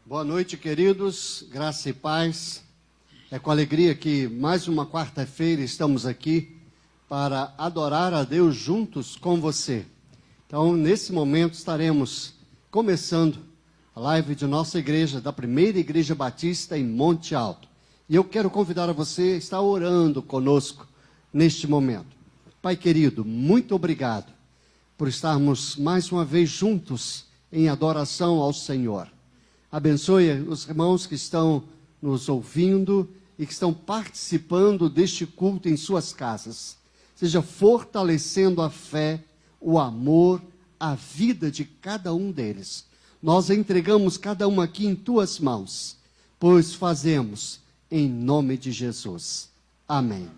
Boa noite, queridos, graça e paz. É com alegria que mais uma quarta-feira estamos aqui para adorar a Deus juntos com você. Então, nesse momento estaremos começando a live de nossa igreja, da Primeira Igreja Batista em Monte Alto. E eu quero convidar a você a estar orando conosco neste momento. Pai querido, muito obrigado por estarmos mais uma vez juntos em adoração ao Senhor. Abençoe os irmãos que estão nos ouvindo e que estão participando deste culto em suas casas. Seja fortalecendo a fé, o amor, a vida de cada um deles. Nós entregamos cada um aqui em tuas mãos, pois fazemos em nome de Jesus. Amém.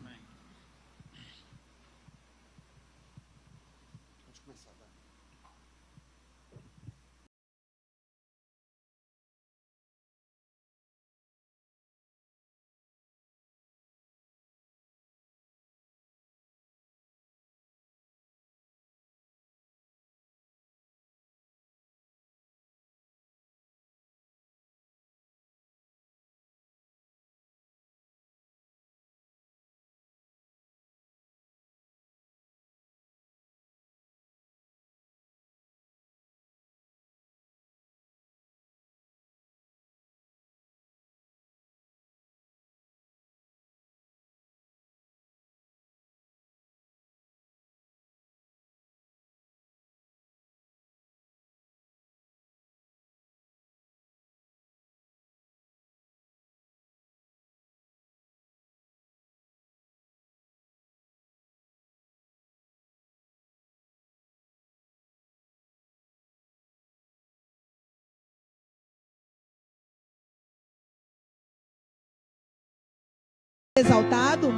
Exaltado.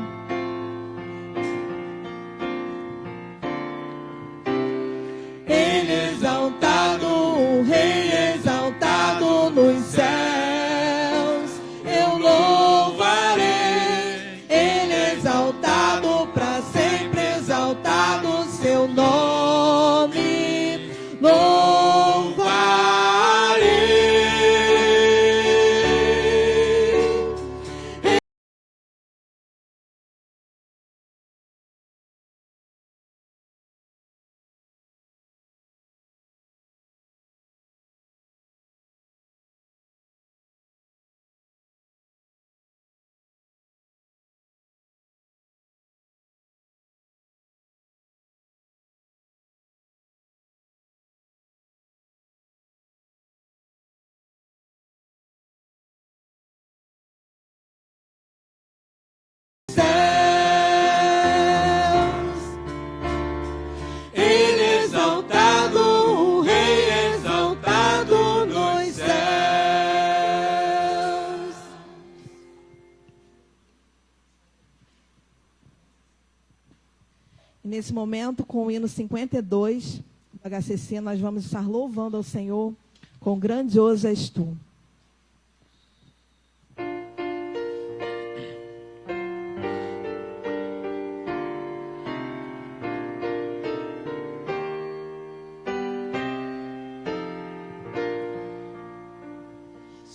Ele exaltado, o Rei exaltado nos céus, eu louvarei. Ele exaltado, para sempre exaltado, seu nome louvarei. Ele exaltado, o Rei exaltado nos céus. E nesse momento, com o hino 52 do HCC, nós vamos estar louvando ao Senhor com grandioso és tu.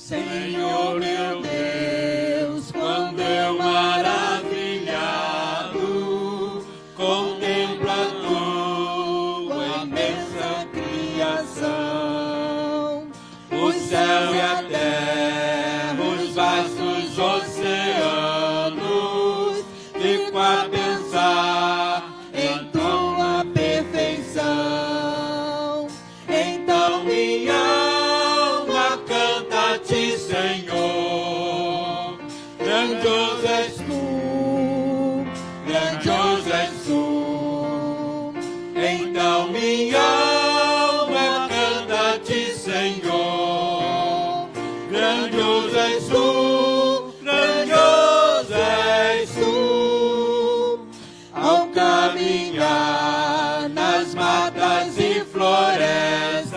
Senhor meu Deus, quando eu maravilhado contemplo a tua imensa criação, o céu e a terra, os vastos oceanos, fico a pensar em tua perfeição. Então minha Senhor, grandioso és tu, grandioso és tu. Então minha alma canta-te, Senhor, grandioso és tu, grandioso és tu. Ao caminhar nas matas e florestas,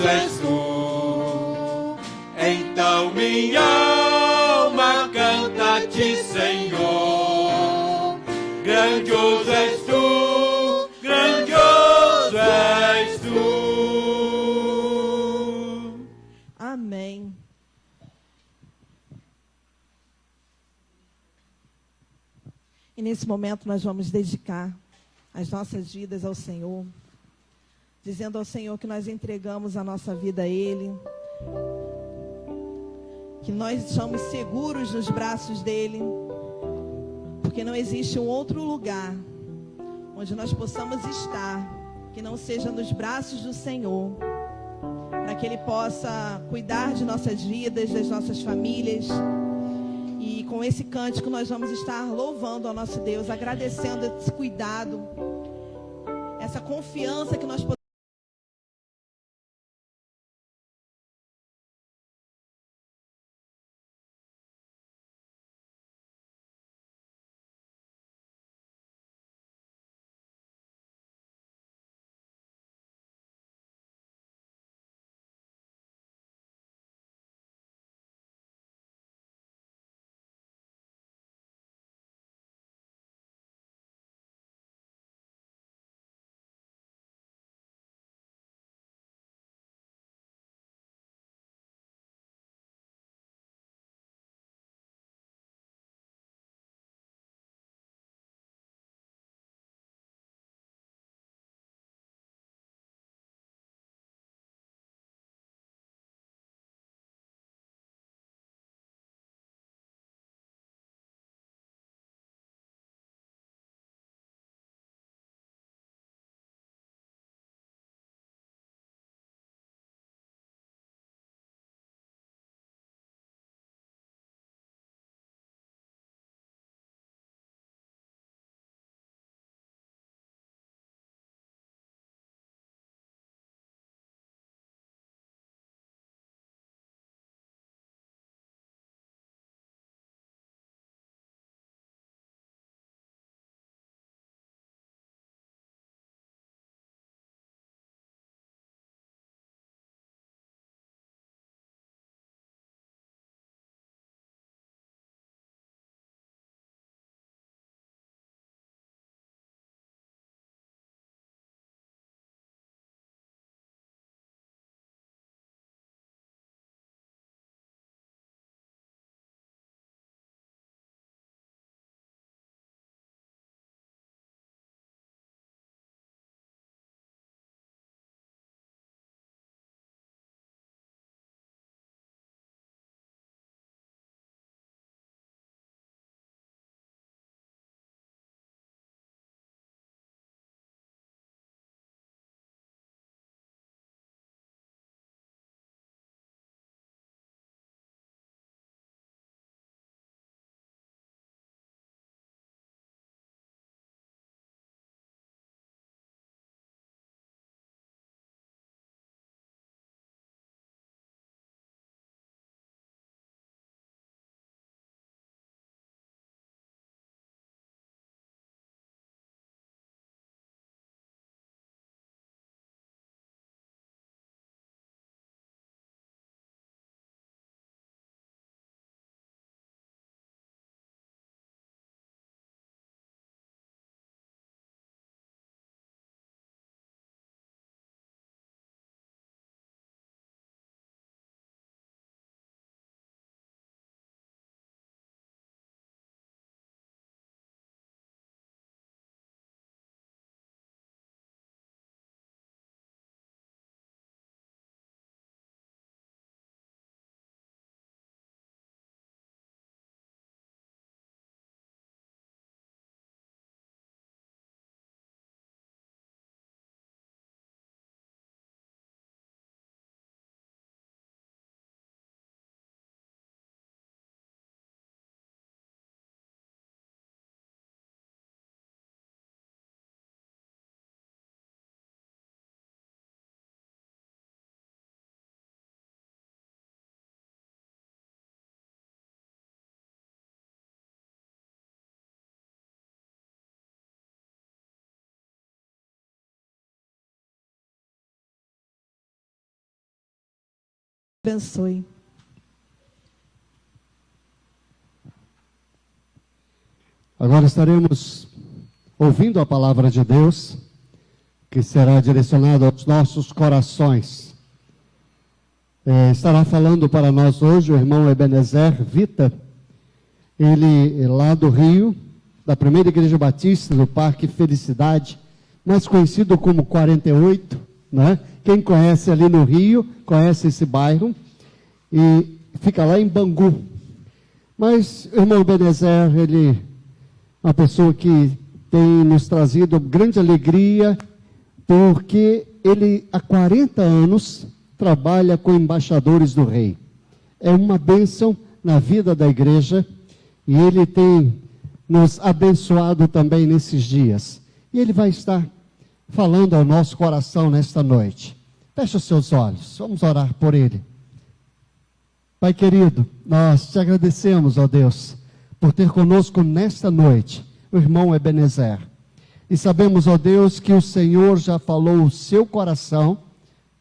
és tu. Então minha alma canta-te, Senhor. Grandioso és tu, grandioso és tu. Amém. E nesse momento nós vamos dedicar as nossas vidas ao Senhor, dizendo ao Senhor que nós entregamos a nossa vida a Ele, que nós estamos seguros nos braços dEle, porque não existe um outro lugar onde nós possamos estar que não seja nos braços do Senhor, para que Ele possa cuidar de nossas vidas, das nossas famílias. E com esse cântico nós vamos estar louvando ao nosso Deus, agradecendo esse cuidado, essa confiança que nós podemos abençoe. Agora estaremos ouvindo a palavra de Deus, que será direcionada aos nossos corações. Estará falando para nós hoje o irmão Ebenezer Vita, ele é lá do Rio, da Primeira Igreja Batista, do Parque Felicidade, mais conhecido como 48, né? Quem conhece ali no Rio, conhece esse bairro, e fica lá em Bangu. Mas o irmão Ebenezer, ele é uma pessoa que tem nos trazido grande alegria, porque ele há 40 anos trabalha com embaixadores do rei. É uma bênção na vida da igreja, e ele tem nos abençoado também nesses dias. E ele vai estar falando ao nosso coração nesta noite. Feche os seus olhos, vamos orar por ele. Pai querido, nós te agradecemos, ó Deus, por ter conosco nesta noite o irmão Ebenezer. E sabemos, ó Deus, que o Senhor já falou o seu coração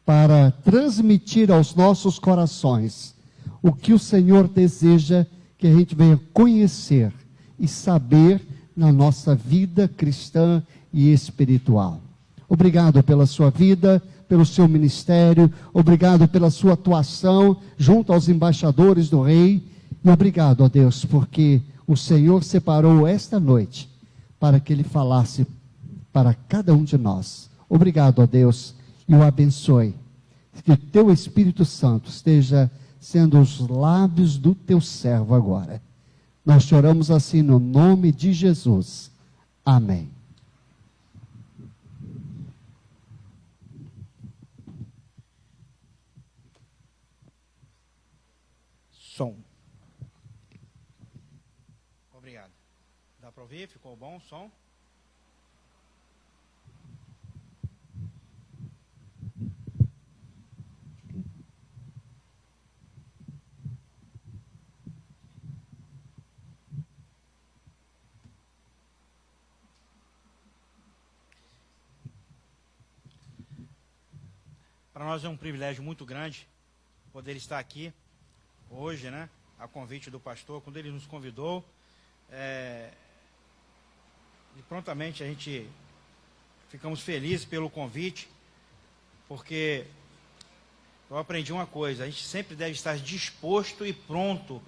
para transmitir aos nossos corações o que o Senhor deseja que a gente venha conhecer e saber na nossa vida cristã e espiritual. Obrigado pela sua vida, pelo seu ministério, obrigado pela sua atuação junto aos embaixadores do rei, e obrigado, ó Deus, porque o Senhor separou esta noite para que ele falasse para cada um de nós. Obrigado, ó Deus, e o abençoe. Que o teu Espírito Santo esteja sendo os lábios do teu servo agora. Nós te oramos assim no nome de Jesus. Amém. Som. Obrigado. Dá para ouvir? Ficou bom o som? Para nós é um privilégio muito grande poder estar aqui hoje, né, a convite do pastor, quando ele nos convidou, e prontamente a gente ficamos felizes pelo convite, porque eu aprendi uma coisa: a gente sempre deve estar disposto e pronto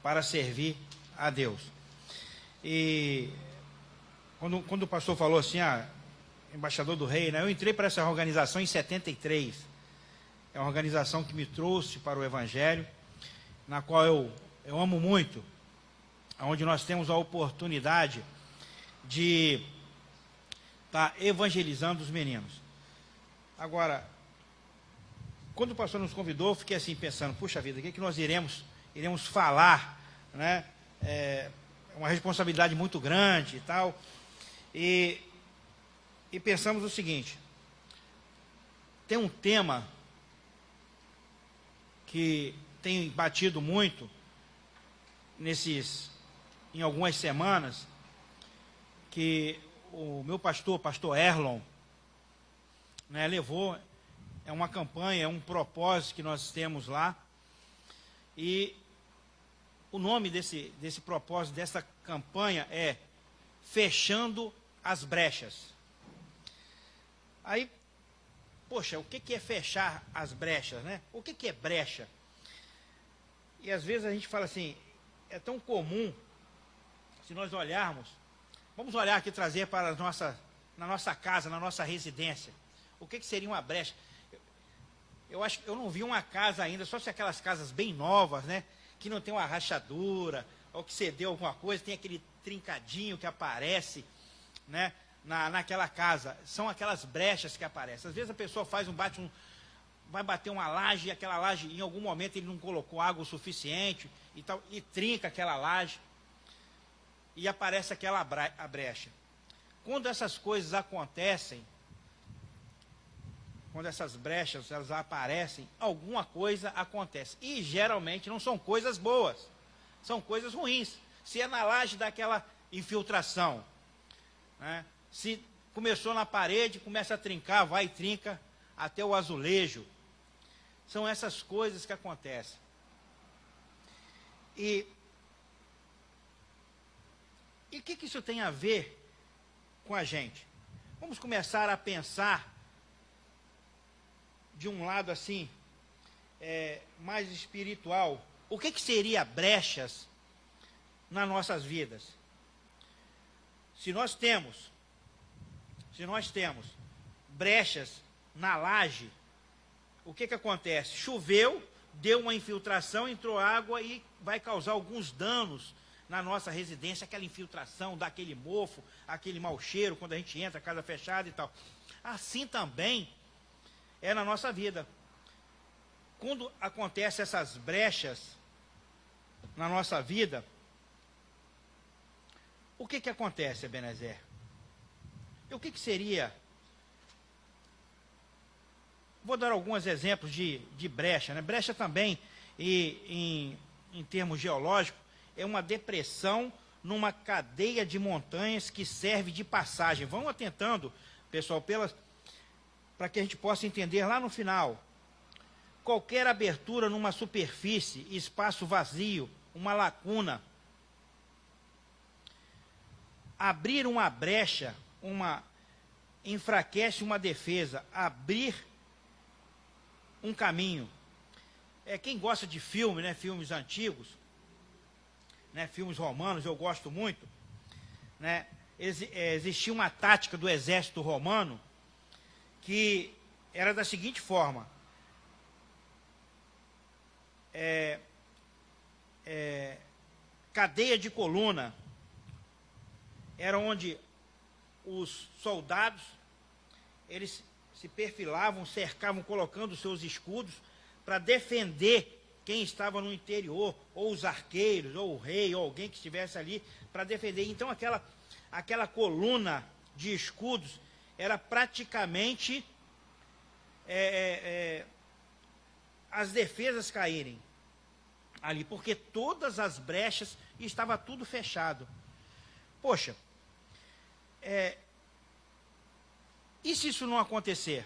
para servir a Deus. E quando o pastor falou assim, embaixador do rei, né, eu entrei para essa organização em 73, é uma organização que me trouxe para o Evangelho, na qual eu amo muito, onde nós temos a oportunidade de estar evangelizando os meninos. Agora, quando o pastor nos convidou, eu fiquei assim pensando, puxa vida, o que nós iremos falar, né? É uma responsabilidade muito grande e tal, e pensamos o seguinte: tem um tema que tem batido muito em algumas semanas, que o meu pastor Erlon, né, levou, é uma campanha, é um propósito que nós temos lá, e o nome desse propósito, dessa campanha é Fechando as Brechas. Aí, poxa, o que é fechar as brechas, né? O que é brecha? E às vezes a gente fala assim, é tão comum, se nós olharmos, vamos olhar aqui, trazer para na nossa casa, na nossa residência, o que seria uma brecha? Eu acho que eu não vi uma casa ainda, só se aquelas casas bem novas, né, que não tem uma rachadura, ou que cedeu alguma coisa, tem aquele trincadinho que aparece, né, naquela casa. São aquelas brechas que aparecem. Às vezes a pessoa vai bater uma laje, e aquela laje, em algum momento, ele não colocou água o suficiente, e tal, e trinca aquela laje, e aparece aquela brecha. Quando essas coisas acontecem, quando essas brechas elas aparecem, alguma coisa acontece. E geralmente não são coisas boas, são coisas ruins. Se é na laje daquela infiltração, né? Se começou na parede, começa a trincar, vai e trinca até o azulejo. São essas coisas que acontecem. E o que isso tem a ver com a gente? Vamos começar a pensar de um lado assim, mais espiritual. O que seria brechas nas nossas vidas? Se nós temos brechas na laje, o que acontece? Choveu, deu uma infiltração, entrou água e vai causar alguns danos na nossa residência, aquela infiltração, dá aquele mofo, aquele mau cheiro quando a gente entra, casa fechada e tal. Assim também é na nossa vida. Quando acontecem essas brechas na nossa vida, o que acontece, Ebenezer? E o que seria? Vou dar alguns exemplos de brecha. Né? Brecha também, em termos geológicos, é uma depressão numa cadeia de montanhas que serve de passagem. Vamos atentando, pessoal, para que a gente possa entender lá no final. Qualquer abertura numa superfície, espaço vazio, uma lacuna. Abrir uma brecha, enfraquece uma defesa. Abrir um caminho. Quem gosta de filme, né, filmes antigos, né, filmes romanos, eu gosto muito, né, existia uma tática do exército romano que era da seguinte forma: cadeia de coluna, era onde os soldados, eles se perfilavam, cercavam, colocando seus escudos para defender quem estava no interior, ou os arqueiros, ou o rei, ou alguém que estivesse ali para defender. Então aquela coluna de escudos era praticamente as defesas caírem ali, porque todas as brechas estava tudo fechado. Poxa, e se isso não acontecer?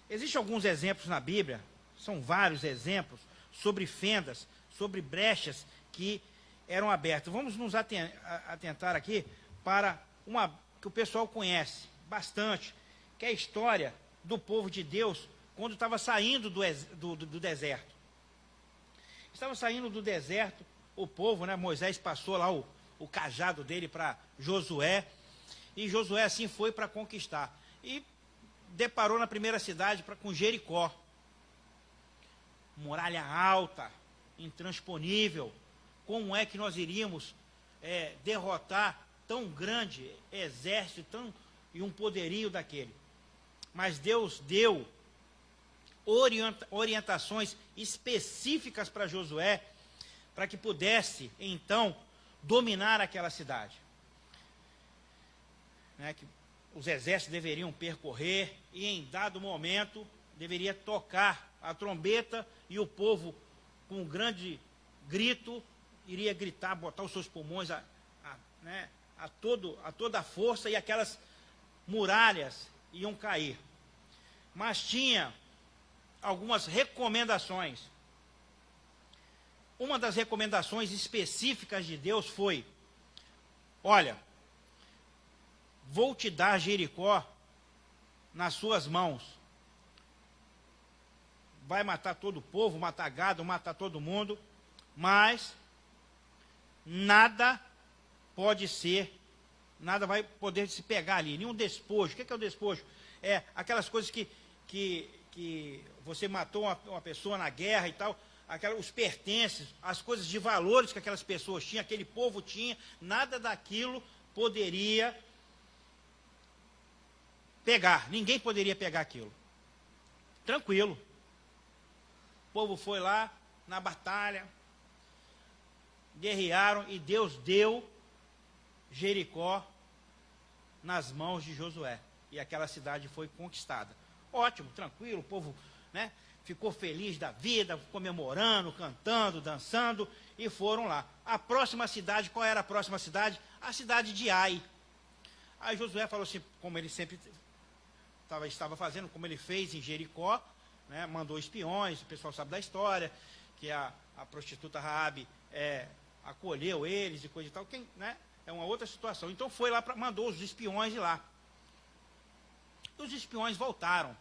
Existem alguns exemplos na Bíblia, são vários exemplos, sobre fendas, sobre brechas que eram abertas. Vamos nos atentar aqui para uma que o pessoal conhece bastante, que é a história do povo de Deus quando estava saindo do deserto. Estava saindo do deserto, o povo, né, Moisés passou lá o cajado dele para Josué, e Josué assim foi para conquistar. E deparou na primeira cidade com Jericó. Muralha alta, intransponível. Como é que nós iríamos derrotar tão grande exército e um poderio daquele? Mas Deus deu orientações específicas para Josué, para que pudesse, então, dominar aquela cidade. Né, que os exércitos deveriam percorrer e, em dado momento, deveria tocar a trombeta e o povo, com um grande grito, iria gritar, botar os seus pulmões a toda a força, e aquelas muralhas iam cair. Mas tinha algumas recomendações. Uma das recomendações específicas de Deus foi: olha, vou te dar Jericó nas suas mãos. Vai matar todo o povo, matar gado, matar todo mundo, mas nada vai poder se pegar ali, nenhum despojo. O que é o despojo? É aquelas coisas que você matou uma pessoa na guerra e tal, os pertences, as coisas de valores que aquelas pessoas tinham, aquele povo tinha, nada daquilo poderia pegar, ninguém poderia pegar aquilo. Tranquilo. O povo foi lá na batalha, guerrearam, e Deus deu Jericó nas mãos de Josué. E aquela cidade foi conquistada. Ótimo, tranquilo, o povo, né, ficou feliz da vida, comemorando, cantando, dançando, e foram lá. A próxima cidade, qual era a próxima cidade? A cidade de Ai. Aí Josué falou assim, como ele sempre estava fazendo, como ele fez em Jericó, né, mandou espiões, o pessoal sabe da história, que a prostituta Raabe acolheu eles e coisa e tal, né, é uma outra situação. Então foi lá, mandou os espiões ir lá. E os espiões voltaram.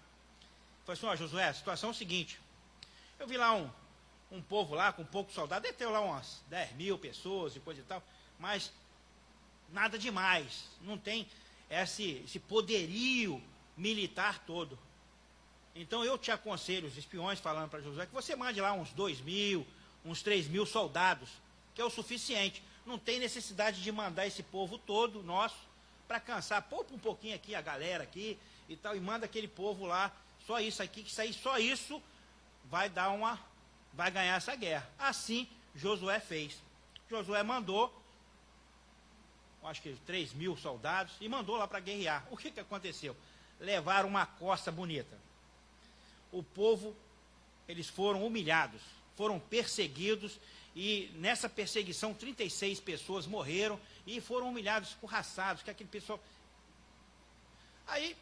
Falei assim, ó, Josué, a situação é o seguinte, eu vi lá um povo lá com poucos soldados, deve ter lá umas 10 mil pessoas e coisa e tal, mas nada demais, não tem esse poderio militar todo. Então eu te aconselho, os espiões falando para Josué, que você mande lá uns 2 mil, uns 3 mil soldados, que é o suficiente. Não tem necessidade de mandar esse povo todo nosso para cansar. Poupa um pouquinho aqui a galera aqui e tal, e manda aquele povo lá, só isso aqui, que sair só isso vai ganhar essa guerra. Assim Josué fez. Josué mandou, acho que 3 mil soldados, e mandou lá para guerrear. O que aconteceu? Levaram uma costa bonita. O povo, eles foram humilhados, foram perseguidos, e nessa perseguição 36 pessoas morreram e foram humilhados, escorraçados, que aquele pessoal... Aí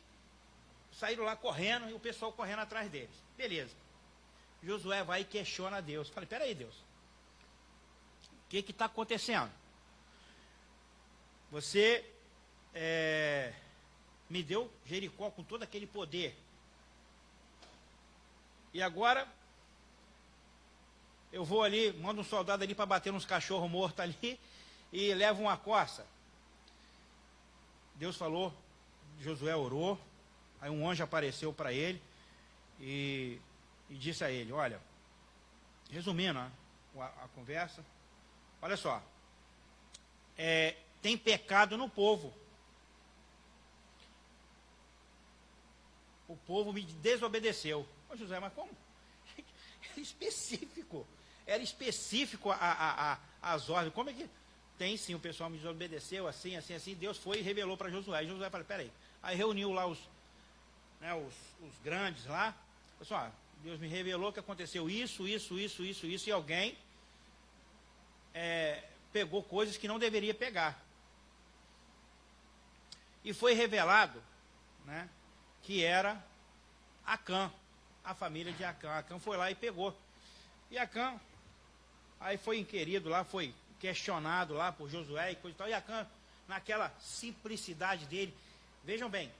saíram lá correndo e o pessoal correndo atrás deles. Beleza. Josué vai e questiona a Deus. Falei, peraí, Deus, o que está acontecendo? Você me deu Jericó com todo aquele poder. E agora eu vou ali, mando um soldado ali para bater nos cachorros mortos ali e levo uma coça. Deus falou, Josué orou, aí um anjo apareceu para ele e disse a ele, olha, resumindo a conversa, olha só, tem pecado no povo. O povo me desobedeceu. Ô José, mas como? Era específico as ordens. Como é que... Tem sim, o pessoal me desobedeceu, assim. Deus foi e revelou para Josué. E Josué falou, peraí. Aí reuniu lá os grandes lá. Pessoal, Deus me revelou que aconteceu isso, e alguém pegou coisas que não deveria pegar. E foi revelado, né, que era Acã, a família de Acã. Acã foi lá e pegou. E Acã, aí foi inquirido lá, foi questionado lá por Josué e coisa e tal. E Acã, naquela simplicidade dele, vejam bem,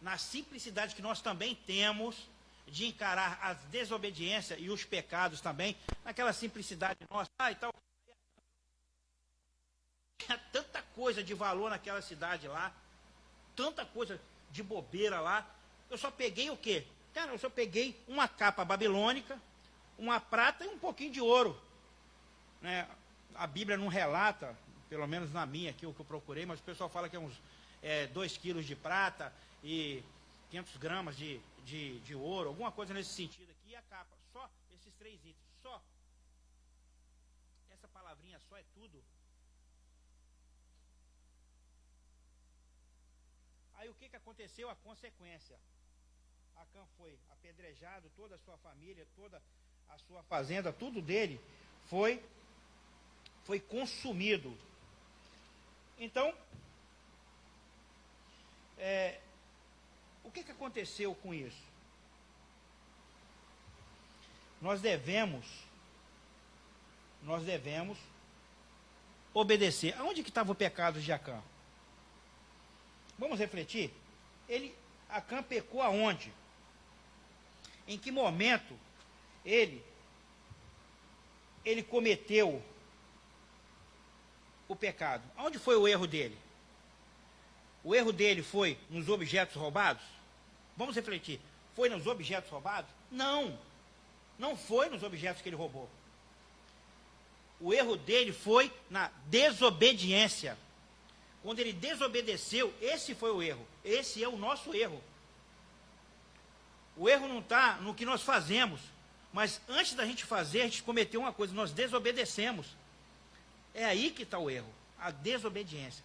na simplicidade que nós também temos de encarar as desobediências e os pecados também, naquela simplicidade nossa, e tal. Tinha tanta coisa de valor naquela cidade lá, tanta coisa de bobeira lá. Eu só peguei o quê? Cara, eu só peguei uma capa babilônica, uma prata e um pouquinho de ouro. Né? A Bíblia não relata, pelo menos na minha aqui, o que eu procurei, mas o pessoal fala que é uns 2 quilos de prata e 500 gramas de ouro, alguma coisa nesse sentido aqui. E a capa, só esses 3 itens, só. Essa palavrinha só é tudo. Aí o que aconteceu? A consequência. Acã foi apedrejado, toda a sua família, toda a sua fazenda, tudo dele foi consumido. Então, o que aconteceu com isso? Nós devemos obedecer. Aonde que estava o pecado de Acã? Vamos refletir? Acã pecou aonde? Em que momento ele cometeu o pecado? Onde foi o erro dele? O erro dele foi nos objetos roubados? Vamos refletir. Foi nos objetos roubados? Não. Não foi nos objetos que ele roubou. O erro dele foi na desobediência. Quando ele desobedeceu, esse foi o erro. Esse é o nosso erro. O erro não está no que nós fazemos, mas antes da gente fazer, a gente cometeu uma coisa, nós desobedecemos. É aí que está o erro, a desobediência.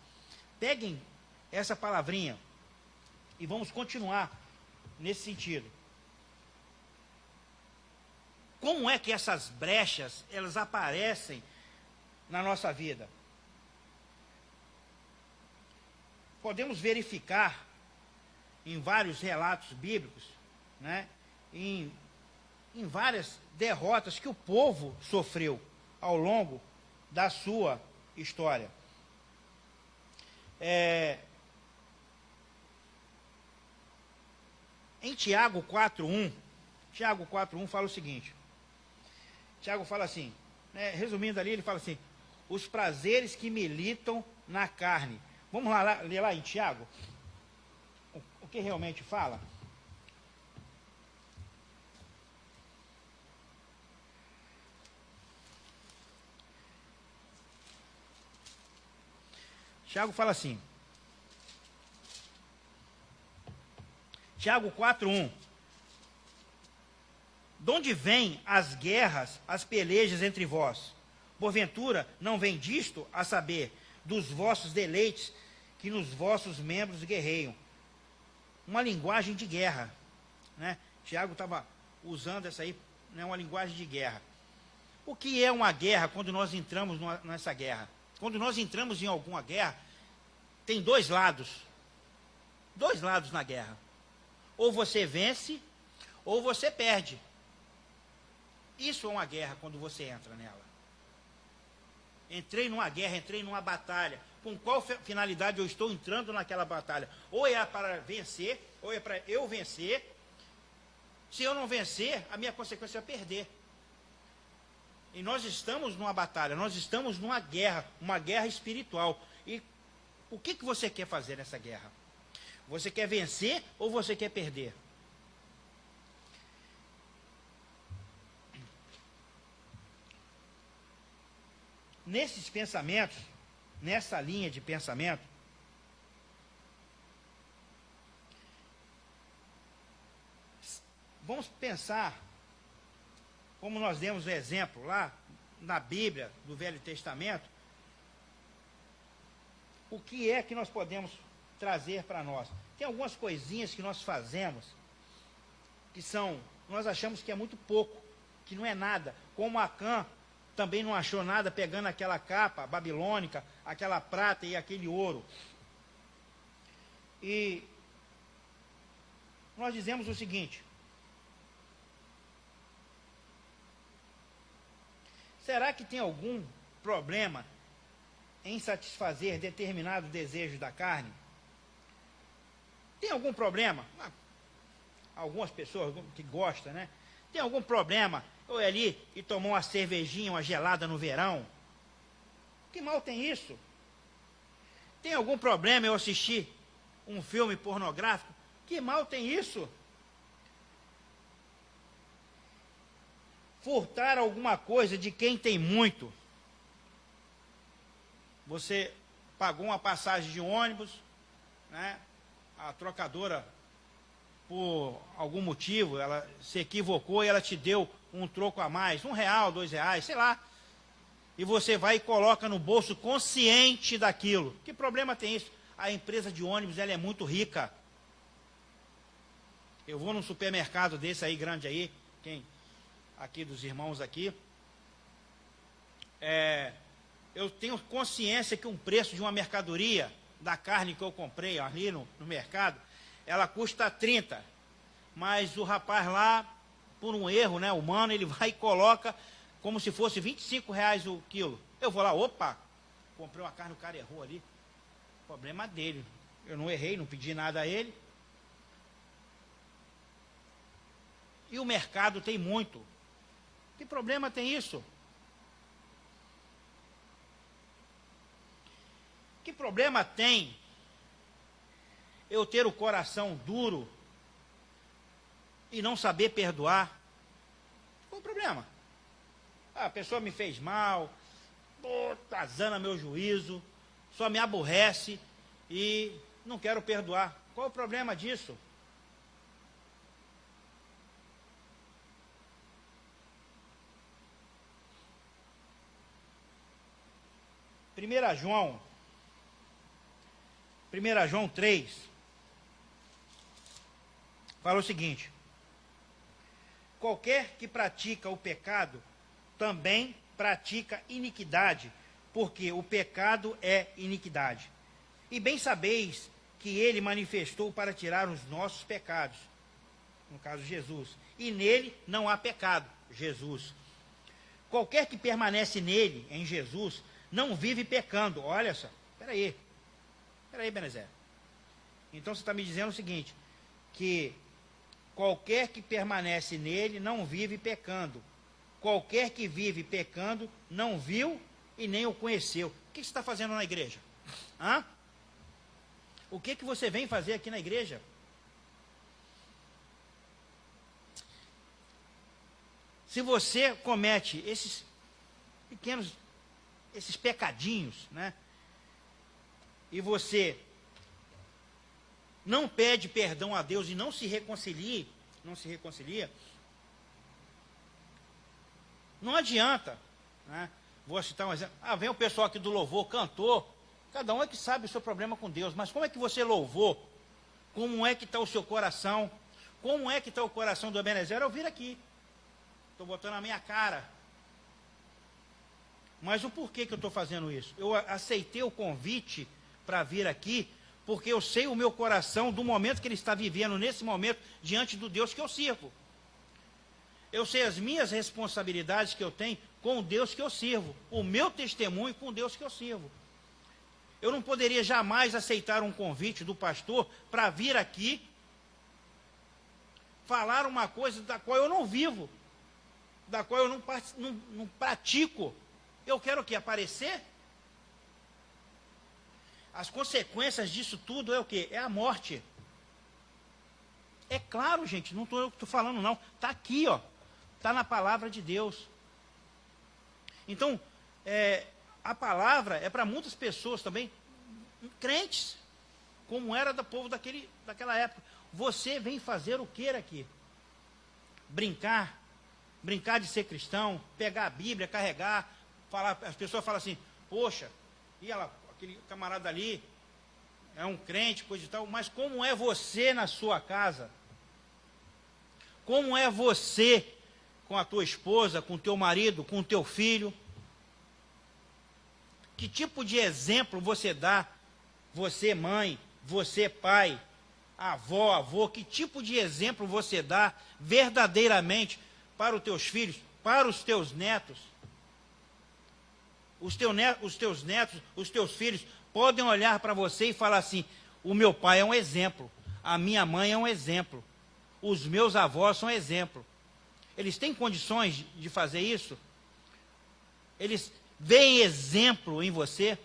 Peguem essa palavrinha e vamos continuar nesse sentido. Como é que essas brechas, elas aparecem na nossa vida? Podemos verificar em vários relatos bíblicos, né, em em várias derrotas que o povo sofreu ao longo da sua história. Em Tiago 4:1 fala o seguinte. Tiago fala assim, né, resumindo ali, ele fala assim: os prazeres que militam na carne. Vamos lá, ler lá em Tiago o que realmente fala? Tiago fala assim, Tiago 4:1: de onde vêm as guerras, as pelejas entre vós? Porventura não vem disto, a saber, dos vossos deleites, que nos vossos membros guerreiam. Uma linguagem de guerra, né? Tiago estava usando essa aí, né, uma linguagem de guerra. O que é uma guerra quando nós entramos nessa guerra? Quando nós entramos em alguma guerra, tem dois lados. Dois lados na guerra. Ou você vence, ou você perde. Isso é uma guerra quando você entra nela. Entrei numa guerra, entrei numa batalha. Com qual finalidade eu estou entrando naquela batalha? Ou é para vencer, ou é para eu vencer. Se eu não vencer, a minha consequência é perder. E nós estamos numa batalha, nós estamos numa guerra, uma guerra espiritual. E o que você quer fazer nessa guerra? Você quer vencer ou você quer perder? Nesses pensamentos, nessa linha de pensamento, vamos pensar, como nós demos o exemplo lá na Bíblia do Velho Testamento, o que é que nós podemos trazer para nós? Tem algumas coisinhas que nós fazemos que nós achamos que é muito pouco, que não é nada, como Acã também não achou nada pegando aquela capa babilônica, aquela prata e aquele ouro. E nós dizemos o seguinte: será que tem algum problema em satisfazer determinado desejo da carne? Tem algum problema? Algumas pessoas que gostam, né? Tem algum problema eu ir ali e tomar uma cervejinha, uma gelada no verão? Que mal tem isso? Tem algum problema eu assistir um filme pornográfico? Que mal tem isso? Furtar alguma coisa de quem tem muito. Você pagou uma passagem de ônibus, né? A trocadora, por algum motivo, ela se equivocou e ela te deu um troco a mais, R$1, R$2, sei lá. E você vai e coloca no bolso consciente daquilo. Que problema tem isso? A empresa de ônibus, ela é muito rica. Eu vou num supermercado desse aí, grande aí, aqui dos irmãos aqui. Eu tenho consciência que um preço de uma mercadoria, da carne que eu comprei ali no mercado, ela custa 30. Mas o rapaz lá, por um erro, né, humano, ele vai e coloca como se fosse R$25 o quilo. Eu vou lá, opa, comprei uma carne, o cara errou ali. Problema dele. Eu não errei, não pedi nada a ele. E o mercado tem muito. Que problema tem isso? Que problema tem eu ter o coração duro e não saber perdoar? Qual o problema? A pessoa me fez mal, atazana meu juízo, só me aborrece e não quero perdoar. Qual o problema disso? Primeira João 3 fala o seguinte: qualquer que pratica o pecado também pratica iniquidade, porque o pecado é iniquidade. E bem sabeis que ele manifestou para tirar os nossos pecados, no caso Jesus, e nele não há pecado, Jesus. Qualquer que permanece nele, em Jesus, não vive pecando. Olha só, peraí, Benezer. Então você está me dizendo o seguinte, que qualquer que permanece nele não vive pecando. Qualquer que vive pecando não viu e nem o conheceu. O que você está fazendo na igreja? Hã? O que você vem fazer aqui na igreja? Se você comete esses pequenos, esses pecadinhos, né? E você não pede perdão a Deus e não se reconcilia, não adianta, né? Vou citar um exemplo. Vem o pessoal aqui do louvor, cantou. Cada um é que sabe o seu problema com Deus, mas como é que você louvou? Como é que está o seu coração? Como é que está o coração do Ebenezer? Eu vir aqui. Estou botando a minha cara. Mas o porquê que eu estou fazendo isso? Eu aceitei o convite para vir aqui, porque eu sei o meu coração do momento que ele está vivendo, nesse momento, diante do Deus que eu sirvo. Eu sei as minhas responsabilidades que eu tenho com o Deus que eu sirvo, o meu testemunho com o Deus que eu sirvo. Eu não poderia jamais aceitar um convite do pastor para vir aqui falar uma coisa da qual eu não vivo, da qual eu não pratico. Eu quero o quê? Aparecer? As consequências disso tudo é o quê? É a morte. É claro, gente, não estou eu que estou falando, não. Está aqui, ó. Está na palavra de Deus. Então, a palavra é para muitas pessoas também, crentes, como era do povo daquela época. Você vem fazer o que aqui? Brincar de ser cristão, pegar a Bíblia, carregar, falar, as pessoas falam assim, poxa, e ela, aquele camarada ali é um crente, coisa e tal, mas como é você na sua casa? Como é você com a tua esposa, com o teu marido, com o teu filho? Que tipo de exemplo você dá? Você mãe, você pai, avó, avô, que tipo de exemplo você dá verdadeiramente para os teus filhos, para os teus netos? Os teus netos, os teus filhos podem olhar para você e falar assim, o meu pai é um exemplo, a minha mãe é um exemplo, os meus avós são exemplo. Eles têm condições de fazer isso? Eles veem exemplo em você?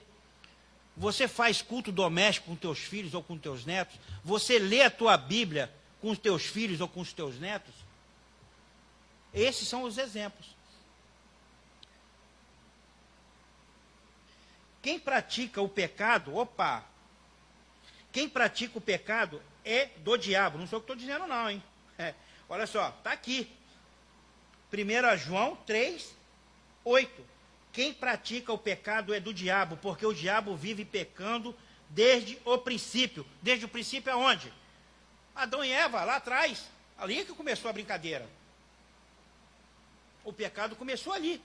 Você faz culto doméstico com teus filhos ou com teus netos? Você lê a tua Bíblia com os teus filhos ou com os teus netos? Esses são os exemplos. Quem pratica o pecado, quem pratica o pecado é do diabo. Não sou eu que estou dizendo não, hein? Olha só, está aqui. 1 João 3, 8. Quem pratica o pecado é do diabo, porque o diabo vive pecando desde o princípio. Desde o princípio aonde? Adão e Eva, lá atrás. Ali é que começou a brincadeira. O pecado começou ali.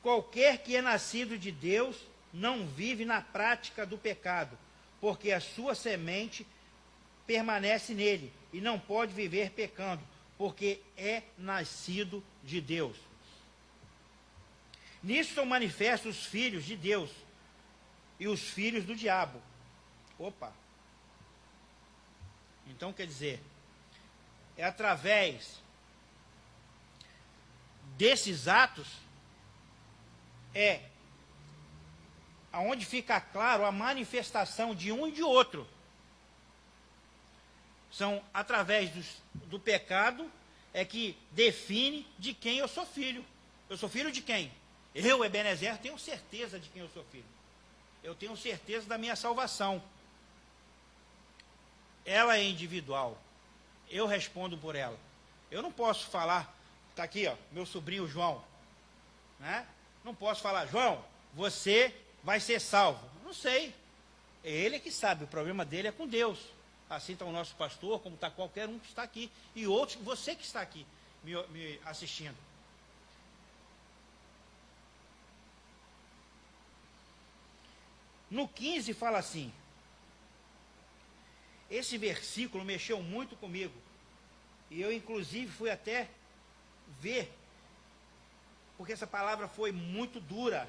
Qualquer que é nascido de Deus não vive na prática do pecado, porque a sua semente permanece nele e não pode viver pecando, porque é nascido de Deus. Nisso são manifestos os filhos de Deus e os filhos do diabo. Então quer dizer, é através desses atos aonde fica claro a manifestação de um e de outro. São através do pecado que define de quem eu sou filho. Eu sou filho de quem? Eu, Ebenezer, tenho certeza de quem eu sou filho. Eu tenho certeza da minha salvação. Ela é individual. Eu respondo por ela. Eu não posso falar, está aqui, ó, meu sobrinho João, né? Não posso falar, João, você vai ser salvo. Não sei. É ele que sabe, o problema dele é com Deus. Assim está o nosso pastor, como está qualquer um que está aqui. E outros, você que está aqui me assistindo. No 15 fala assim, esse versículo mexeu muito comigo. E eu, inclusive, fui até ver, porque essa palavra foi muito dura.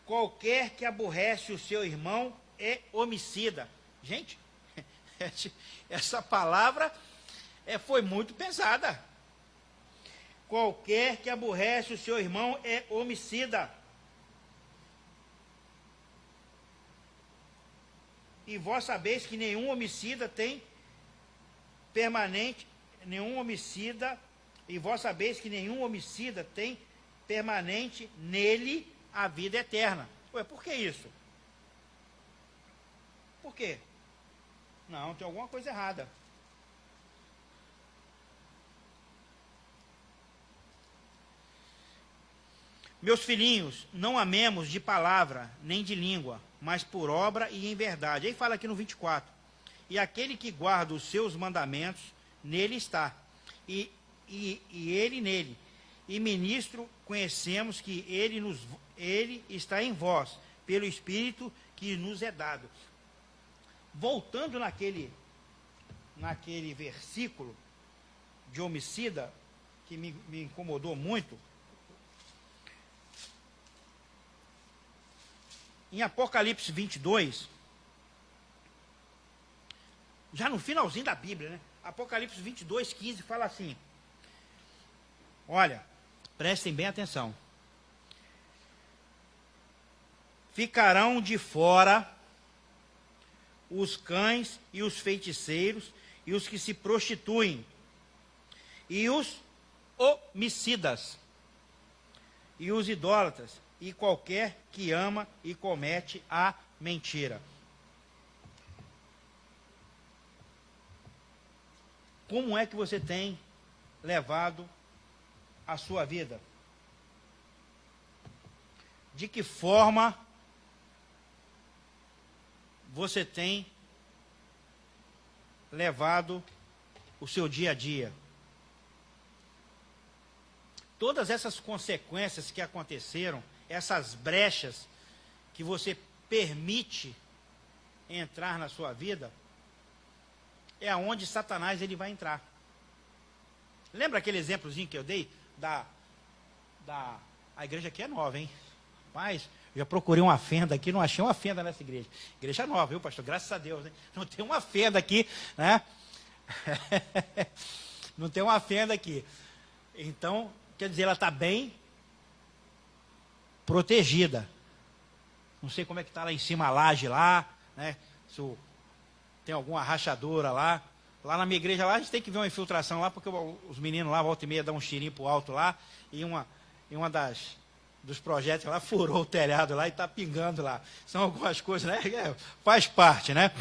Qualquer que aborrece o seu irmão é homicida. Gente, essa palavra foi muito pesada. Qualquer que aborrece o seu irmão é homicida. E vós sabeis que nenhum homicida tem permanente, e vós sabeis que nenhum homicida tem permanente nele a vida eterna. Ué, por que isso? Por quê? Não, tem alguma coisa errada. Meus filhinhos, não amemos de palavra, nem de língua, mas por obra e em verdade. Aí fala aqui no 24. E aquele que guarda os seus mandamentos, nele está. E ele nele. E ministro, conhecemos que ele está em vós, pelo Espírito que nos é dado. Voltando naquele versículo de homicida, que me incomodou muito, em Apocalipse 22, já no finalzinho da Bíblia, né? Apocalipse 22, 15, fala assim, olha, prestem bem atenção. Ficarão de fora os cães e os feiticeiros e os que se prostituem e os homicidas e os idólatras e qualquer que ama e comete a mentira. Como é que você tem levado a sua vida? De que forma você tem levado o seu dia a dia? Todas essas consequências que aconteceram, essas brechas que você permite entrar na sua vida, é aonde Satanás ele vai entrar. Lembra aquele exemplozinho que eu dei a igreja aqui é nova, hein? Mas já procurei uma fenda aqui, não achei uma fenda nessa igreja. Igreja nova, viu, pastor? Graças a Deus, hein? Não tem uma fenda aqui, né? Não tem uma fenda aqui. Então, quer dizer, ela está bem protegida. Não sei como é que está lá em cima a laje lá, né? Se tem alguma rachadura lá. Lá na minha igreja lá, a gente tem que ver uma infiltração lá, porque os meninos lá, volta e meia, dão um tirinho pro alto lá, e uma dos projetos lá furou o telhado lá e está pingando lá. São algumas coisas, né? Faz parte, né?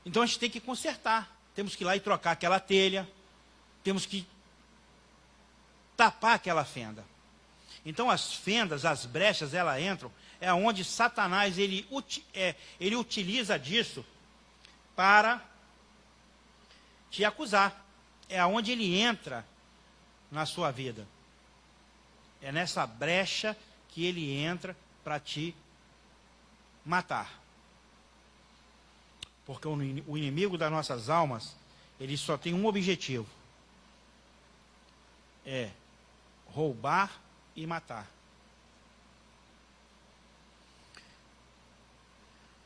Então a gente tem que consertar. Temos que ir lá e trocar aquela telha. Temos que tapar aquela fenda. Então as fendas, as brechas, elas entram, é onde Satanás ele utiliza disso para te acusar. É onde ele entra na sua vida. É nessa brecha que ele entra para te matar. Porque o inimigo das nossas almas, ele só tem um objetivo. É roubar e matar.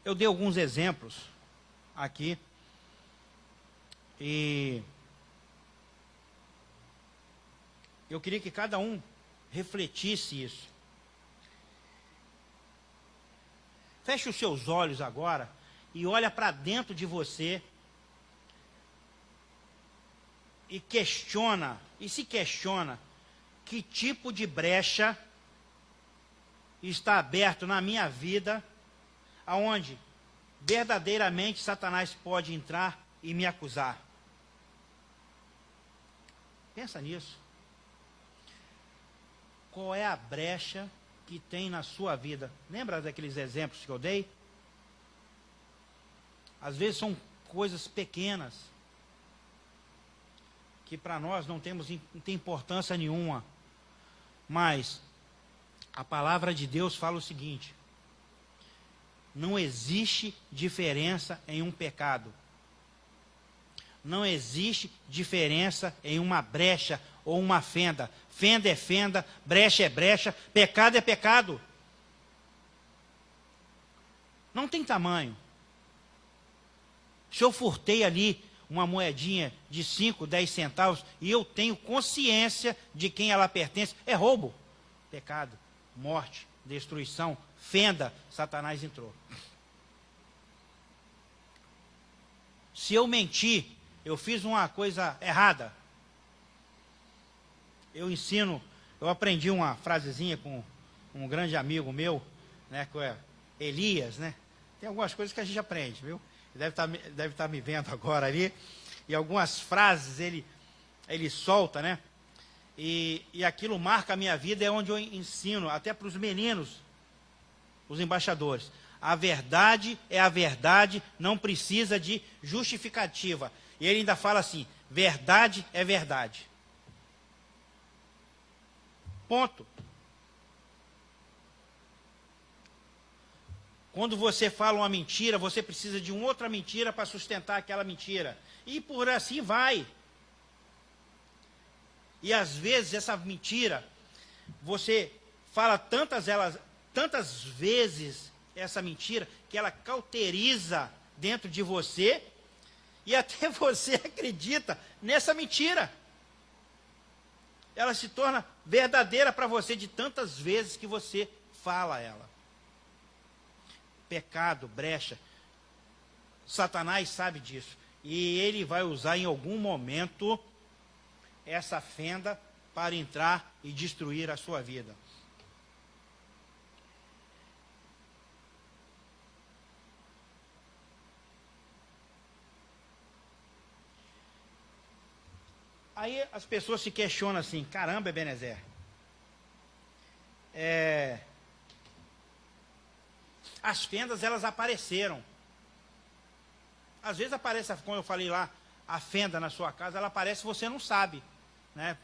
Eu dei alguns exemplos aqui. E eu queria que cada um refletisse isso. Feche os seus olhos agora e olha para dentro de você e se questiona que tipo de brecha está aberto na minha vida, aonde verdadeiramente Satanás pode entrar e me acusar. Pensa nisso. Qual é a brecha que tem na sua vida? Lembra daqueles exemplos que eu dei? Às vezes são coisas pequenas, que para nós não tem importância nenhuma. Mas a palavra de Deus fala o seguinte: Não existe diferença em um pecado. Não existe diferença em uma brecha ou uma fenda. Fenda é fenda, brecha é brecha, pecado é pecado. Não tem tamanho. Se eu furtei ali uma moedinha de 5, 10 centavos e eu tenho consciência de quem ela pertence, é roubo. Pecado, morte, destruição, fenda, Satanás entrou. Se eu mentir, eu fiz uma coisa errada. Eu aprendi uma frasezinha com um grande amigo meu, né, que é Elias, né? Tem algumas coisas que a gente aprende, viu? Deve estar me vendo agora ali. E algumas frases ele solta, né? E aquilo marca a minha vida, é onde eu ensino, até para os meninos, os embaixadores. A verdade é a verdade, não precisa de justificativa. E ele ainda fala assim, verdade é verdade. Ponto. Quando você fala uma mentira, você precisa de uma outra mentira para sustentar aquela mentira. E por assim vai. E às vezes essa mentira, você fala tantas vezes essa mentira, que ela cauteriza dentro de você, e até você acredita nessa mentira. Ela se torna verdadeira para você de tantas vezes que você fala ela. Pecado, brecha. Satanás sabe disso. E ele vai usar em algum momento essa fenda para entrar e destruir a sua vida. Aí as pessoas se questionam assim, caramba, Ebenezer, as fendas, elas apareceram. Às vezes aparece, como eu falei lá, a fenda na sua casa, ela aparece e você não sabe, né?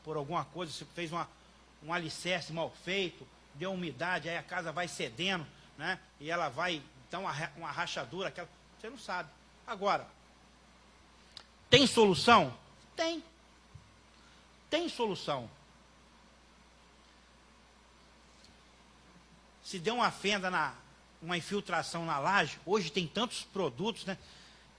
Por alguma coisa, você fez um alicerce mal feito, deu umidade, aí a casa vai cedendo, né? E ela vai dar uma rachadura, você não sabe. Agora, tem solução? Tem. Tem solução. Se deu uma fenda, uma infiltração na laje, hoje tem tantos produtos, né?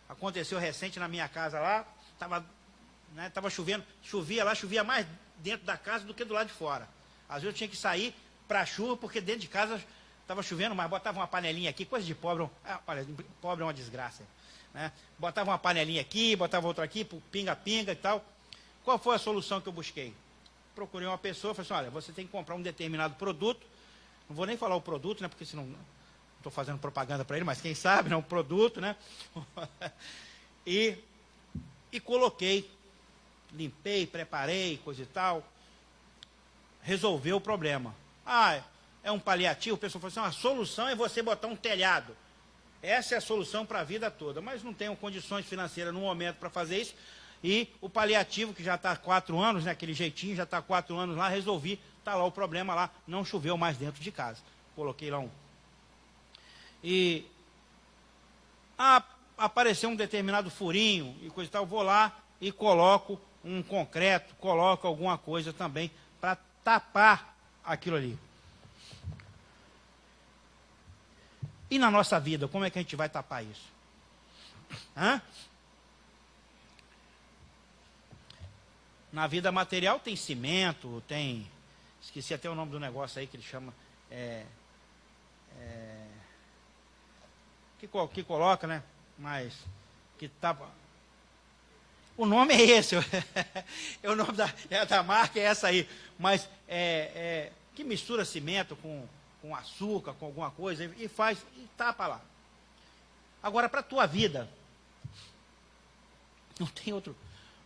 Aconteceu recente na minha casa lá, tava chovendo, chovia mais dentro da casa do que do lado de fora. Às vezes eu tinha que sair para a chuva, porque dentro de casa estava chovendo, mas botava uma panelinha aqui, coisa de pobre, olha, pobre é uma desgraça, né? Botava uma panelinha aqui, botava outra aqui, pinga-pinga e tal. Qual foi a solução que eu busquei? Procurei uma pessoa, falei assim, olha, você tem que comprar um determinado produto, não vou nem falar o produto, né, porque senão não estou fazendo propaganda para ele, mas quem sabe, né, um produto, né, e coloquei, limpei, preparei, coisa e tal, resolveu o problema. É um paliativo, o pessoal falou assim, a solução é você botar um telhado. Essa é a solução para a vida toda, mas não tenho condições financeiras no momento para fazer isso. E o paliativo, que já está há 4 anos, né, aquele jeitinho, já está há 4 anos lá, resolvi, está lá o problema lá, não choveu mais dentro de casa. Coloquei lá E apareceu um determinado furinho e coisa e tal, vou lá e coloco um concreto, coloco alguma coisa também para tapar aquilo ali. E na nossa vida, como é que a gente vai tapar isso? Na vida material tem cimento, esqueci até o nome do negócio aí que ele chama, que coloca, né? Mas que tapa. O nome é esse, o nome da marca é essa aí, mas que mistura cimento com açúcar, com alguma coisa e tapa lá. Agora, para a tua vida,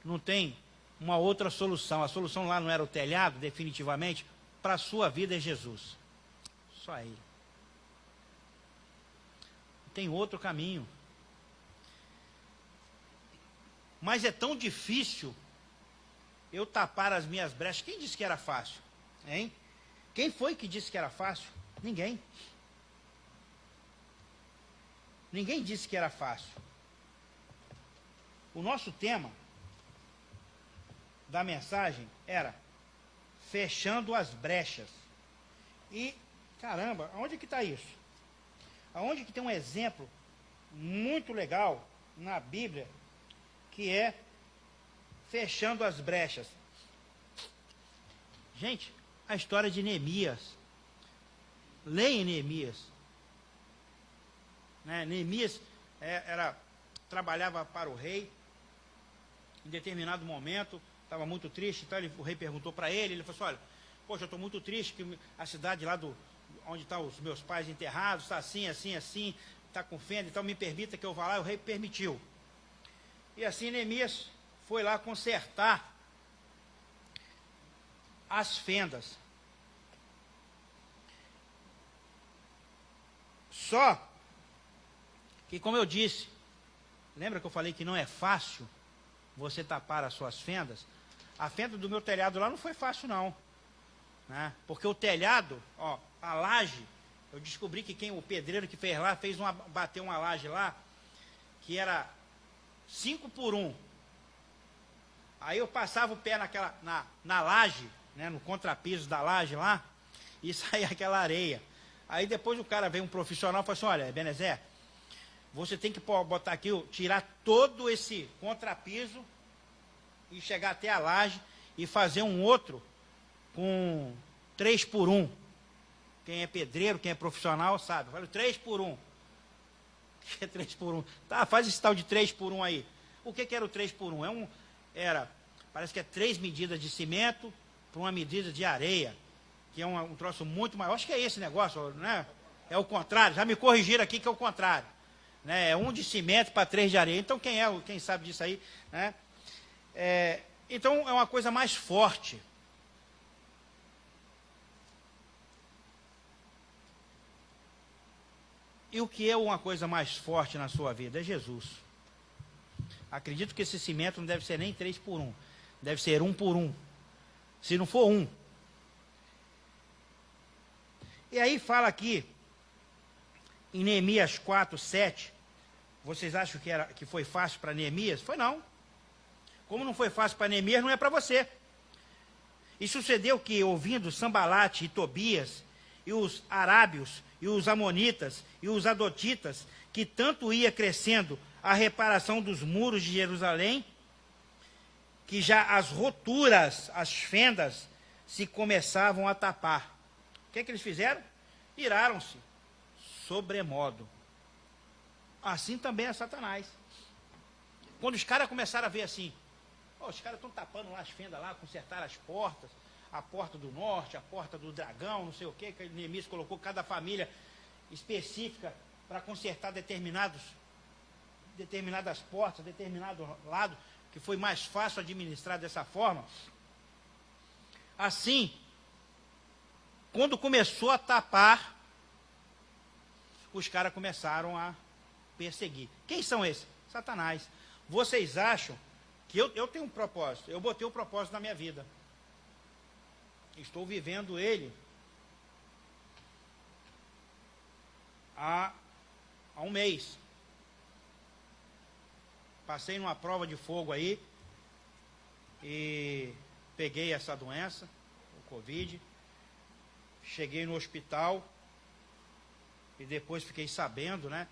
não tem uma outra solução. A solução lá não era o telhado, definitivamente. Para a sua vida é Jesus. Só Ele. Não tem outro caminho. Mas é tão difícil eu tapar as minhas brechas. Quem disse que era fácil? Hein? Quem foi que disse que era fácil? Ninguém. Ninguém disse que era fácil. O nosso tema da mensagem era fechando as brechas. E, caramba, aonde que está isso? Aonde que tem um exemplo muito legal na Bíblia, que é fechando as brechas? Gente, a história de Neemias. Leia Neemias. Né? Neemias trabalhava para o rei. Em determinado momento, estava muito triste, então o rei perguntou para ele falou assim, olha, poxa, eu estou muito triste, que a cidade lá onde estão os meus pais enterrados, está assim, assim, assim, está com fenda, então me permita que eu vá lá. E o rei permitiu. E assim Neemias foi lá consertar as fendas. Só que, como eu disse, lembra que eu falei que não é fácil você tapar as suas fendas? A fenda do meu telhado lá não foi fácil, não. Né? Porque o telhado, ó, a laje, eu descobri que o pedreiro que fez lá, bateu uma laje lá, que era 5 por 1. Aí eu passava o pé na laje, né, no contrapiso da laje lá, e saía aquela areia. Aí depois o cara veio, um profissional, e falou assim, olha, Ebenezer, você tem que botar aqui, tirar todo esse contrapiso e chegar até a laje e fazer um outro com 3 por 1. Quem é pedreiro, quem é profissional, sabe. Fala 3 por 1. O que é 3 por 1? Tá, faz esse tal de 3 por 1 aí. O que era o 3 por 1? Parece que é 3 medidas de cimento para uma medida de areia, que é um troço muito maior. Acho que é esse negócio, né? É o contrário. Já me corrigiram aqui que é o contrário. Né? É 1 de cimento para 3 de areia. Então, quem sabe disso aí, né? Então, é uma coisa mais forte. E o que é uma coisa mais forte na sua vida? É Jesus. Acredito que esse cimento não deve ser nem 3 por 1. Deve ser 1 por 1. Se não for 1. E aí fala aqui, em Neemias 4, 7, vocês acham que foi fácil para Neemias? Foi não. Como não foi fácil para Neemias, não é para você. E sucedeu que, ouvindo Sambalate e Tobias, e os arábios, e os amonitas, e os adotitas, que tanto ia crescendo a reparação dos muros de Jerusalém, que já as roturas, as fendas, se começavam a tapar. O que eles fizeram? Iraram-se, sobremodo. Assim também é Satanás. Quando os caras começaram a ver assim, os caras estão tapando lá as fendas lá, consertaram as portas, a porta do norte, a porta do dragão, não sei o quê, que Neemias colocou cada família específica para consertar determinadas portas, determinado lado, que foi mais fácil administrar dessa forma. Assim, quando começou a tapar, os caras começaram a perseguir. Quem são esses? Satanás. Vocês acham que eu tenho um propósito? Eu botei um propósito na minha vida. Estou vivendo ele há um mês. Passei numa prova de fogo aí e peguei essa doença, o Covid. Cheguei no hospital e depois fiquei sabendo, né,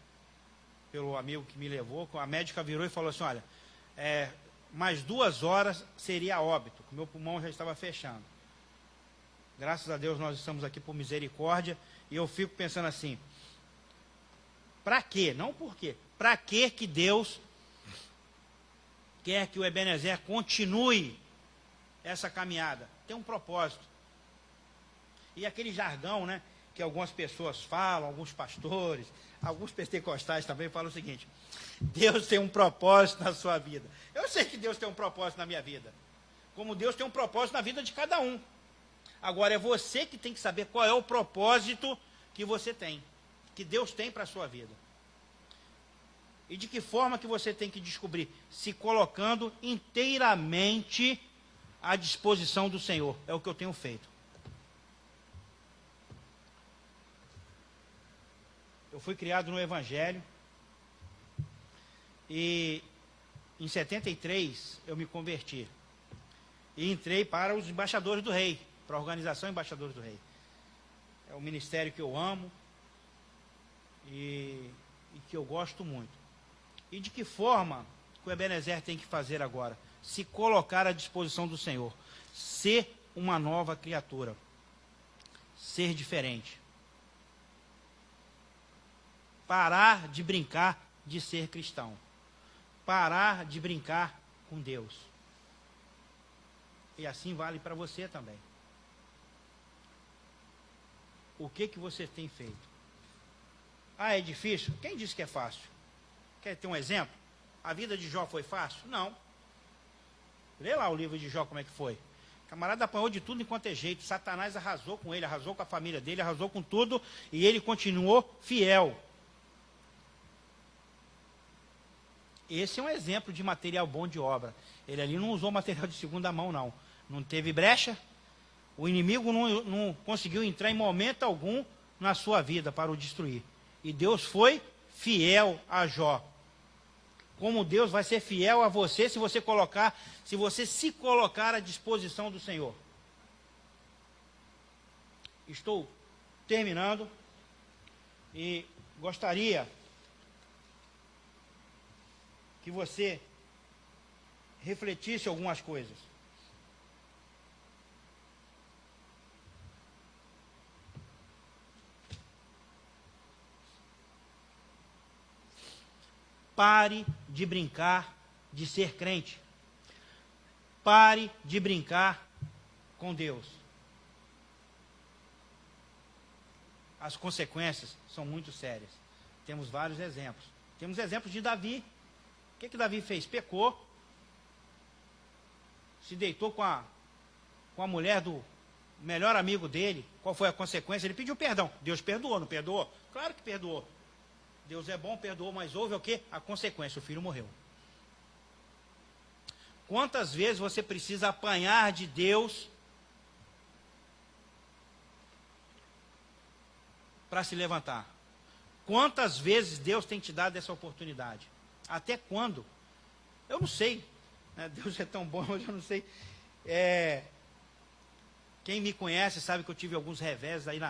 pelo amigo que me levou, a médica virou e falou assim, olha, mais 2 horas seria óbito, que meu pulmão já estava fechando. Graças a Deus nós estamos aqui por misericórdia, e eu fico pensando assim, para quê? Não por quê. Para que Deus quer que o Ebenezer continue essa caminhada? Tem um propósito. E aquele jargão, né, que algumas pessoas falam, alguns pastores, alguns pentecostais também falam o seguinte, Deus tem um propósito na sua vida. Eu sei que Deus tem um propósito na minha vida, como Deus tem um propósito na vida de cada um. Agora é você que tem que saber qual é o propósito que você tem, que Deus tem para a sua vida. E de que forma que você tem que descobrir? Se colocando inteiramente à disposição do Senhor. É o que eu tenho feito. Eu fui criado no Evangelho, E em 73 eu me converti. E entrei para os Embaixadores do Rei, para a organização Embaixadores do Rei. É um ministério que eu amo e que eu gosto muito. E de que forma que o Ebenezer tem que fazer agora? Se colocar à disposição do Senhor. Ser uma nova criatura. Ser diferente. Parar de brincar de ser cristão. Parar de brincar com Deus. E assim vale para você também. O que você tem feito? Ah, é difícil? Quem disse que é fácil? Quer ter um exemplo? A vida de Jó foi fácil? Não. Lê lá o livro de Jó como é que foi. O camarada apanhou de tudo enquanto é jeito. Satanás arrasou com ele, arrasou com a família dele, arrasou com tudo, e ele continuou fiel. Esse é um exemplo de material bom de obra. Ele ali não usou material de segunda mão, não. Não teve brecha. O inimigo não conseguiu entrar em momento algum na sua vida para o destruir. E Deus foi fiel a Jó. Como Deus vai ser fiel a você se você se colocar à disposição do Senhor. Estou terminando e gostaria que você refletisse algumas coisas. Pare de brincar de ser crente. Pare de brincar com Deus. As consequências são muito sérias. Temos vários exemplos. Temos exemplos de Davi. O que Davi fez? Pecou. Se deitou com a mulher do melhor amigo dele. Qual foi a consequência? Ele pediu perdão. Deus perdoou, não perdoou? Claro que perdoou. Deus é bom, perdoou, mas houve o quê? A consequência, o filho morreu. Quantas vezes você precisa apanhar de Deus para se levantar? Quantas vezes Deus tem te dado essa oportunidade? Até quando? Eu não sei. Né? Deus é tão bom, eu não sei. Quem me conhece sabe que eu tive alguns revés aí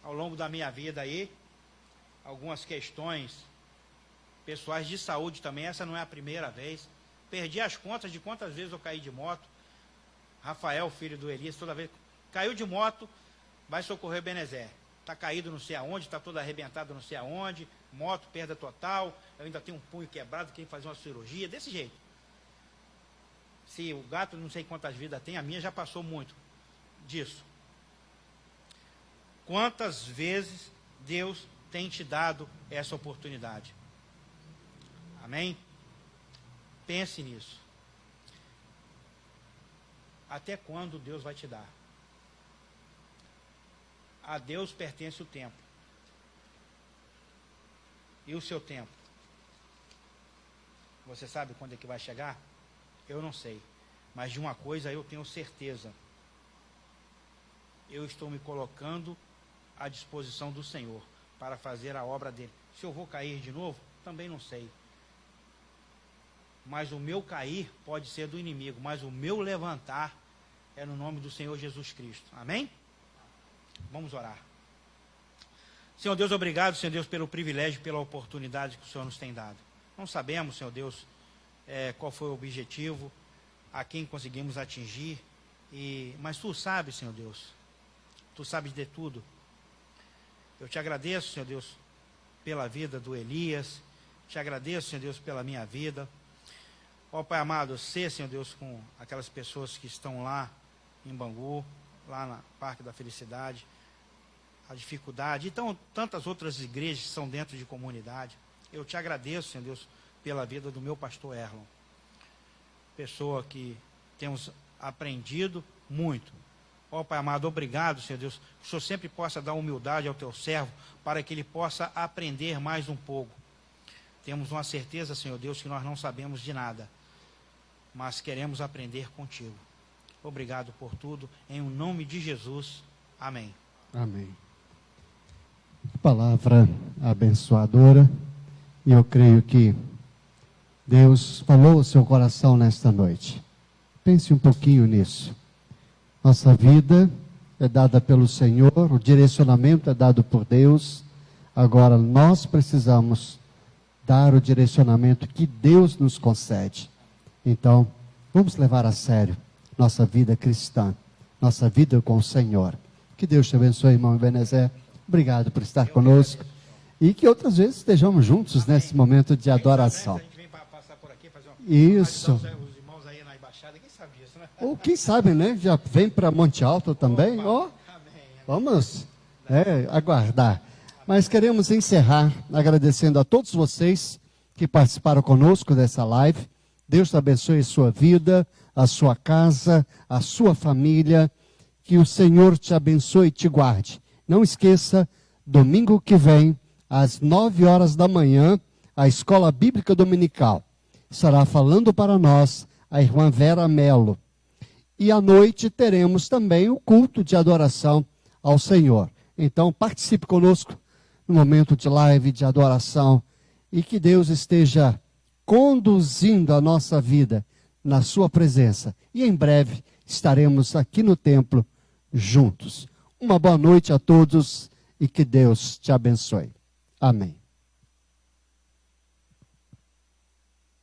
ao longo da minha vida aí. Algumas questões pessoais de saúde também. Essa não é a primeira vez. Perdi as contas de quantas vezes eu caí de moto. Rafael, filho do Elias, toda vez caiu de moto, vai socorrer o Ebenezer. Está caído não sei aonde, está todo arrebentado não sei aonde, moto, perda total, eu ainda tenho um punho quebrado, quem fazer uma cirurgia, desse jeito. Se o gato não sei quantas vidas tem, a minha já passou muito disso. Quantas vezes Deus tem te dado essa oportunidade? Amém? Pense nisso. Até quando Deus vai te dar? A Deus pertence o tempo. E o seu tempo? Você sabe quando é que vai chegar? Eu não sei. Mas de uma coisa eu tenho certeza. Eu estou me colocando à disposição do Senhor para fazer a obra dele. Se eu vou cair de novo, também não sei. Mas o meu cair pode ser do inimigo, mas o meu levantar é no nome do Senhor Jesus Cristo. Amém? Vamos orar. Senhor Deus, obrigado, Senhor Deus, pelo privilégio, pela oportunidade que o Senhor nos tem dado. Não sabemos, Senhor Deus, qual foi o objetivo, a quem conseguimos atingir, mas Tu sabes, Senhor Deus. Tu sabes de tudo. Eu te agradeço, Senhor Deus, pela vida do Elias. Te agradeço, Senhor Deus, pela minha vida. Ó Pai amado, ser, Senhor Deus, com aquelas pessoas que estão lá em Bangu, lá na Parque da Felicidade, a dificuldade, então tantas outras igrejas que são dentro de comunidade. Eu te agradeço, Senhor Deus, pela vida do meu pastor Erlon. Pessoa que temos aprendido muito. Ó Pai amado, obrigado, Senhor Deus, que o Senhor sempre possa dar humildade ao teu servo, para que ele possa aprender mais um pouco. Temos uma certeza, Senhor Deus, que nós não sabemos de nada, mas queremos aprender contigo. Obrigado por tudo, em o nome de Jesus. Amém. Amém. Palavra abençoadora, e eu creio que Deus falou ao seu coração nesta noite. Pense um pouquinho nisso. Nossa vida é dada pelo Senhor, o direcionamento é dado por Deus. Agora nós precisamos dar o direcionamento que Deus nos concede. Então, vamos levar a sério nossa vida cristã, nossa vida com o Senhor. Que Deus te abençoe, irmão Ebenezer. Obrigado por estar conosco. E que outras vezes estejamos juntos nesse momento de adoração. A gente vem passar por aqui, fazer Isso. os irmãos aí na embaixada, quem sabe disso, né? Ou quem sabe, né? Já vem para Monte Alto também. Ó, vamos aguardar. Mas queremos encerrar agradecendo a todos vocês que participaram conosco dessa live. Deus te abençoe a sua vida, a sua casa, a sua família. Que o Senhor te abençoe e te guarde. Não esqueça, domingo que vem, às 9 horas da manhã, a Escola Bíblica Dominical estará falando para nós a irmã Vera Mello. E à noite teremos também o culto de adoração ao Senhor. Então participe conosco no momento de live, de adoração, e que Deus esteja conduzindo a nossa vida na sua presença. E em breve estaremos aqui no templo juntos. Uma boa noite a todos e que Deus te abençoe. Amém.